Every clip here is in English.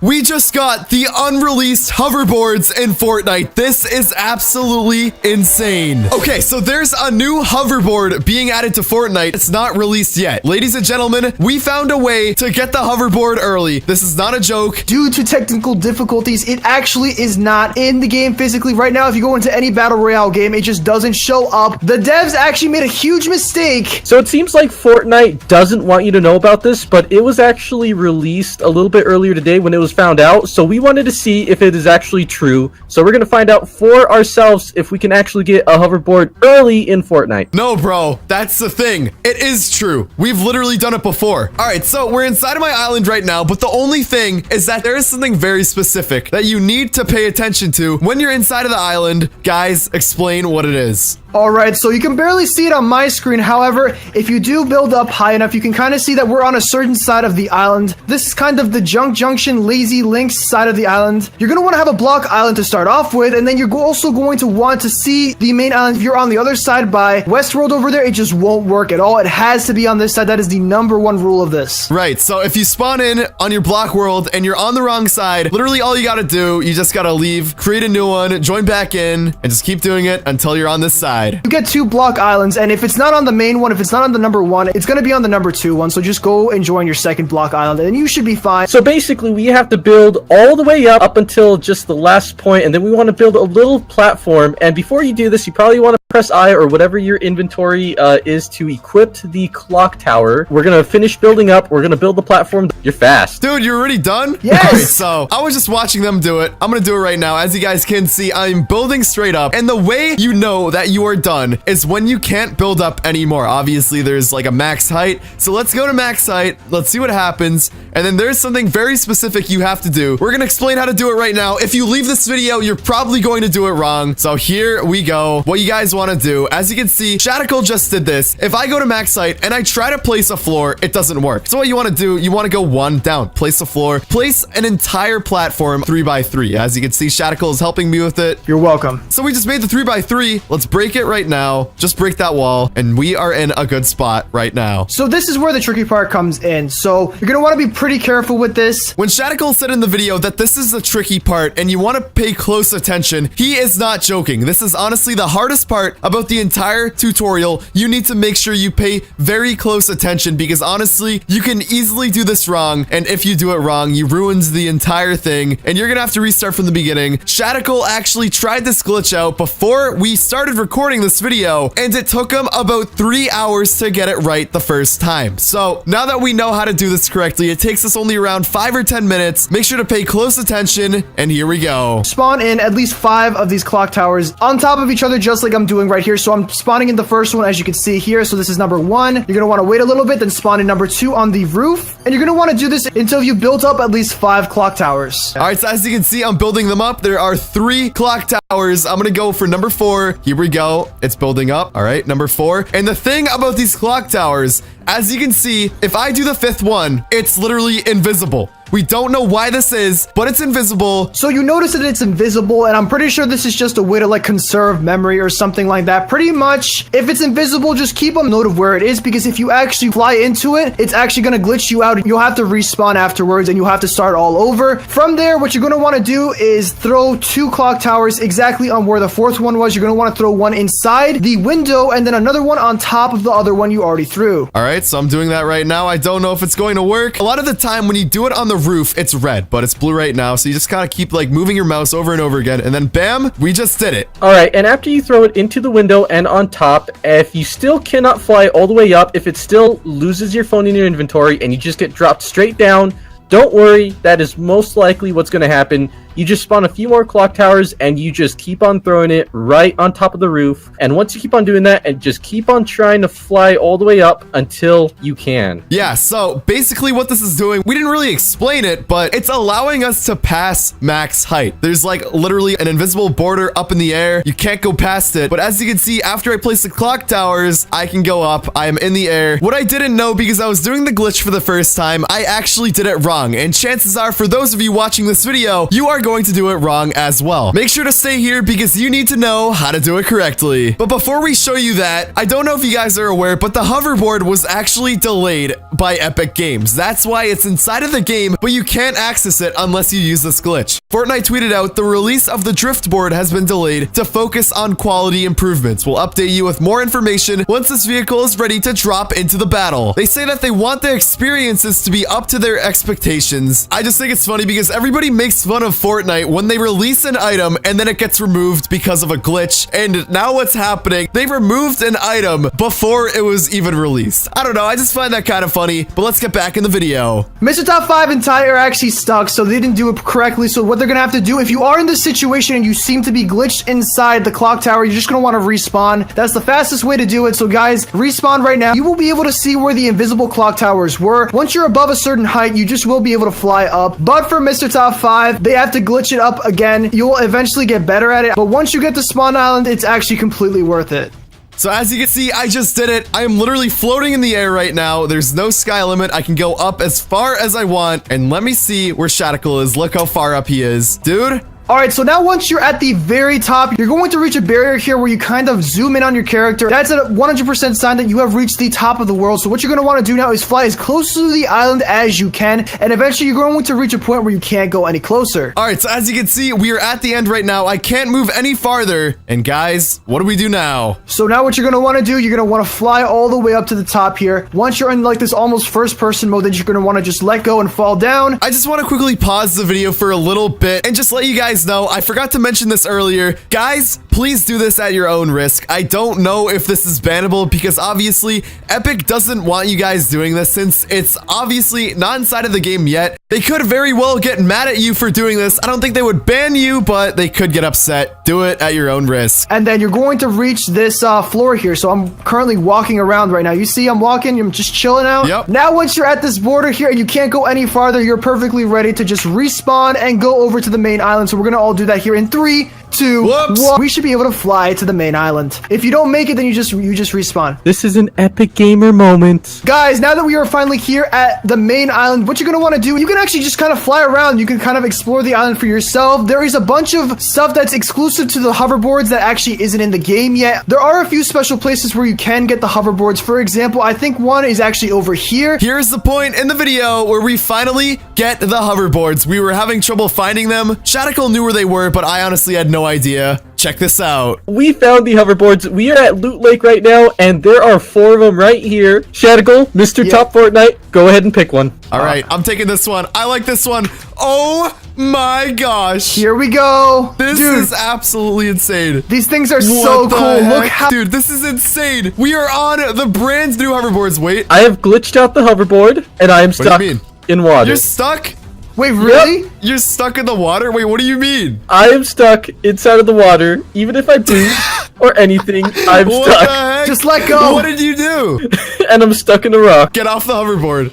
we just got the unreleased hoverboards in Fortnite. This is absolutely insane. Okay, so there's a new hoverboard being added to Fortnite. It's not released yet. Ladies and gentlemen, we found a way to get the hoverboard early. This is not a joke. Due to technical difficulties, it actually is not in the game physically. Right now, if you go into any Battle Royale game, it just doesn't show up. The devs actually made a huge mistake. So it seems like Fortnite doesn't want you to know about this, but it was actually released a little bit earlier today when it was found out. So we wanted to see if it is actually true. So we're going to find out for ourselves if we can actually get a hoverboard early in Fortnite. No, bro, that's the thing. It is true. We've literally done it before. All right, so we're inside of my island right now, but the only thing is that there is something very specific that you need to pay attention to when you're inside of the island. Guys, explain what it is. All right, so you can barely see it on my screen. However, if you do build up high enough, you can kind of see that we're on a certain side of the island. This is kind of the Junk Junction Lazy Links side of the island. You're going to want to have a block island to start off with, and then you're also going to want to see the main island. If you're on the other side by Westworld over there, it just won't work at all. It has to be on this side. That is the #1 rule of this. Right, so if you spawn in on your block world and you're on the wrong side, literally all you got to do, you just got to leave, create a new one, join back in, and just keep doing it until you're on this side. You get 2 block islands, and if it's not on the main one, if it's not on the #1, it's going to be on the #2 one. So just go and join your second block island, and you should be fine. So basically, we have to build all the way up until just the last point, and then we want to build a little platform. And before you do this, you probably want to press I or whatever your inventory is to equip the clock tower. We're going to finish building up. We're going to build the platform. You're fast. Dude, you're already done? Yes. All right, so I was just watching them do it. I'm going to do it right now. As you guys can see, I'm building straight up. And the way you know that you are done is when you can't build up anymore. Obviously, there's like a max height. So let's go to max height. Let's see what happens. And then there's something very specific you have to do. We're going to explain how to do it right now. If you leave this video, you're probably going to do it wrong. So here we go. What you guys want to do, as you can see, Shadical just did this. If I go to max height and I try to place a floor, it doesn't work. So what you want to do, you want to go 1 down, place a floor, place an entire platform 3x3. As you can see, Shadical is helping me with it. You're welcome. So we just made the 3x3. Let's break it right now. Just break that wall, and we are in a good spot right now. So this is where the tricky part comes in. So you're going to want to be pretty careful with this. When Shadical said in the video that this is the tricky part and you want to pay close attention, he is not joking. This is honestly the hardest part about the entire tutorial. You need to make sure you pay very close attention because honestly, you can easily do this wrong. And if you do it wrong, you ruins the entire thing and you're going to have to restart from the beginning. Shadical actually tried this glitch out before we started recording this video, and it took him about 3 hours to get it right the first time. So now that we know how to do this correctly, it takes us only around 5 or 10 minutes. Make sure to pay close attention, and here we go. Spawn in at least 5 of these clock towers on top of each other, just like I'm doing right here. So I'm spawning in the first one, as you can see here. So this is #1. You're going to want to wait a little bit, then spawn in #2 on the roof. And you're going to want to do this until you built up at least 5 clock towers. All right, so as you can see, I'm building them up. There are 3 clock towers. I'm going to go for #4. Here we go. It's building up. All right, #4. And the thing about these clock towers, as you can see, if I do the 5th one, it's literally invisible. We don't know why this is, but it's invisible. So you notice that it's invisible, and I'm pretty sure this is just a way to like conserve memory or something like that. Pretty much, if it's invisible, just keep a note of where it is, because if you actually fly into it, it's actually going to glitch you out. You'll have to respawn afterwards, and you'll have to start all over. From there, what you're going to want to do is throw 2 clock towers exactly on where the 4th one was. You're going to want to throw one inside the window, and then another one on top of the other one you already threw. All right, so I'm doing that right now. I don't know if it's going to work. A lot of the time when you do it on the roof, it's red, but it's blue right now. So you just gotta keep like moving your mouse over and over again, and then bam, we just did it. All right, and after you throw it into the window and on top, if you still cannot fly all the way up, if it still loses your phone in your inventory and you just get dropped straight down, don't worry, that is most likely what's going to happen. You just spawn a few more clock towers and you just keep on throwing it right on top of the roof. And once you keep on doing that and just keep on trying to fly all the way up until you can. Yeah, so basically what this is doing, we didn't really explain it, but it's allowing us to pass max height. There's like literally an invisible border up in the air. You can't go past it. But as you can see, after I place the clock towers, I can go up. I am in the air. What I didn't know, because I was doing the glitch for the first time, I actually did it wrong. And chances are, for those of you watching this video, you are going to do it wrong as well. Make sure to stay here because you need to know how to do it correctly. But before we show you that, I don't know if you guys are aware, but the hoverboard was actually delayed by Epic Games. That's why it's inside of the game, but you can't access it unless you use this glitch. Fortnite tweeted out the release of the drift board has been delayed to focus on quality improvements. We'll update you with more information once this vehicle is ready to drop into the battle. They say that they want the experiences to be up to their expectations. I just think it's funny because everybody makes fun of Fortnite when they release an item and then it gets removed because of a glitch. And now what's happening? They've removed an item before it was even released. I don't know. I just find that kind of funny, but let's get back in the video. Mr. Top 5 and Ty are actually stuck, so they didn't do it correctly. So what they're gonna have to do, if you are in this situation and you seem to be glitched inside the clock tower, you're just gonna want to respawn. That's the fastest way to do it. So guys, respawn right now. You will be able to see where the invisible clock towers were. Once you're above a certain height, you just will be able to fly up. But for Mr. Top 5, they have to glitch it up again. You'll eventually get better at it. But once you get to Spawn Island, it's actually completely worth it. So as you can see, I just did it. I am literally floating in the air right now. There's no sky limit. I can go up as far as I want. And let me see where Shadical is. Look how far up he is. Dude. All right, so now once you're at the very top, you're going to reach a barrier here where you kind of zoom in on your character. That's a 100% sign that you have reached the top of the world. So what you're going to want to do now is fly as close to the island as you can. And eventually you're going to reach a point where you can't go any closer. All right, so as you can see, we are at the end right now. I can't move any farther. And guys, what do we do now? So now what you're going to want to do, you're going to want to fly all the way up to the top here. Once you're in like this almost first person mode, then you're going to want to just let go and fall down. I just want to quickly pause the video for a little bit and just let you guys know, I forgot to mention this earlier. Guys, please do this at your own risk. I don't know if this is bannable because obviously Epic doesn't want you guys doing this since it's obviously not inside of the game yet. They could very well get mad at you for doing this. I don't think they would ban you, but they could get upset. Do it at your own risk. And then you're going to reach this floor here. So I'm currently walking around right now. You see I'm walking, I'm just chilling out. Yep. Now once you're at this border here and you can't go any farther, you're perfectly ready to just respawn and go over to the main island. So we're going to all do that here in 3, 2, Whoops. 1. We should be able to fly to the main island. If you don't make it, then you just respawn. This is an epic gamer moment. Guys, now that we are finally here at the main island, what you're going to want to do, you can actually just kind of fly around. You can kind of explore the island for yourself. There is a bunch of stuff that's exclusive to the hoverboards that actually isn't in the game yet. There are a few special places where you can get the hoverboards. For example, I think one is actually over here. Here's the point in the video where we finally get the hoverboards. We were having trouble finding them. Shadical knew where they were, but I honestly had no idea. Check this out. We found the hoverboards. We are at Loot Lake right now, and there are 4 of them right here. Shadical, Mr. Top Fortnite, go ahead and pick one. All right, I'm taking this one. I like this one. Oh my gosh. Here we go. This is absolutely insane. These things are so cool. Look how... Dude, this is insane. We are on the brand new hoverboards. Wait. I have glitched out the hoverboard, and I am stuck What do you mean? in water. You're stuck? Wait, really? Yep. You're stuck in the water? Wait, what do you mean? I am stuck inside of the water. Even if I breathe or anything, I'm What stuck. the heck? Just let go. What did you do? And I'm stuck in a rock. Get off the hoverboard.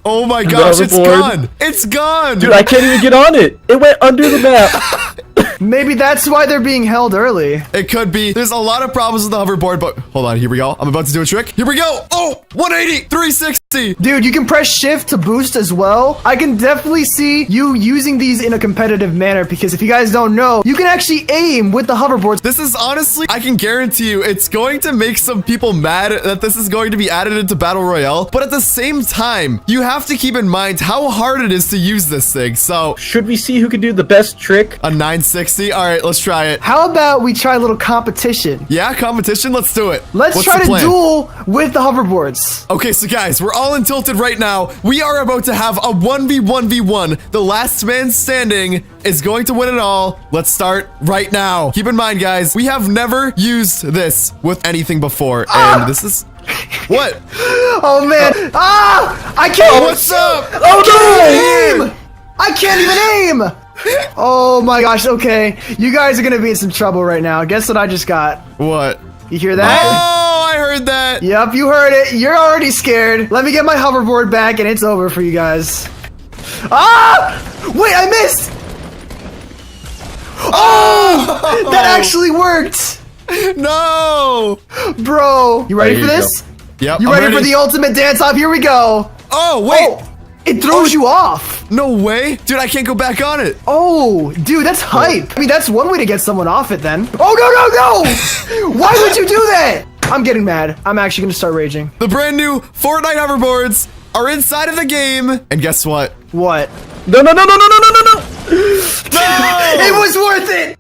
Oh my gosh, it's gone. It's gone. Dude, I can't even get on it. It went under the map. Maybe that's why they're being held early. It could be. There's a lot of problems with the hoverboard, but hold on. Here we go. I'm about to do a trick. Here we go. Oh, 180, 360. Dude, you can press shift to boost as well. I can definitely see you using these in a competitive manner because if you guys don't know, you can actually aim with the hoverboards. This is honestly, I can guarantee you, it's going to make some people mad that this is going to be added into Battle Royale. But at the same time, you have to keep in mind how hard it is to use this thing. So, should we see who can do the best trick? A 960. All right, let's try it. How about we try a little competition? Yeah, competition. Let's do it. Let's try to duel with the hoverboards. Okay, so guys, we're all in Tilted right now. We are about to have a 1v1v1. The last man standing is going to win it all. Let's start right now. Keep in mind, guys, we have never used this with anything before. And this is... What? Oh, man. I can't... Oh, what's up? I can't aim! I can't even aim! Oh my gosh, okay. You guys are gonna be in some trouble right now. Guess what I just got? What? You hear that? Oh, I heard that. Yep, you heard it. You're already scared. Let me get my hoverboard back and it's over for you guys. Wait, I missed! Oh! That actually worked! No! Bro, you ready for this? Yep, You ready for the ultimate dance-off? Here we go. Oh, wait. It throws you off. No way. Dude, I can't go back on it. Oh, dude, that's hype. I mean, that's one way to get someone off it then. Oh, no. Why would you do that? I'm getting mad. I'm actually going to start raging. The brand new Fortnite hoverboards are inside of the game. And guess what? What? No. No! It was worth it.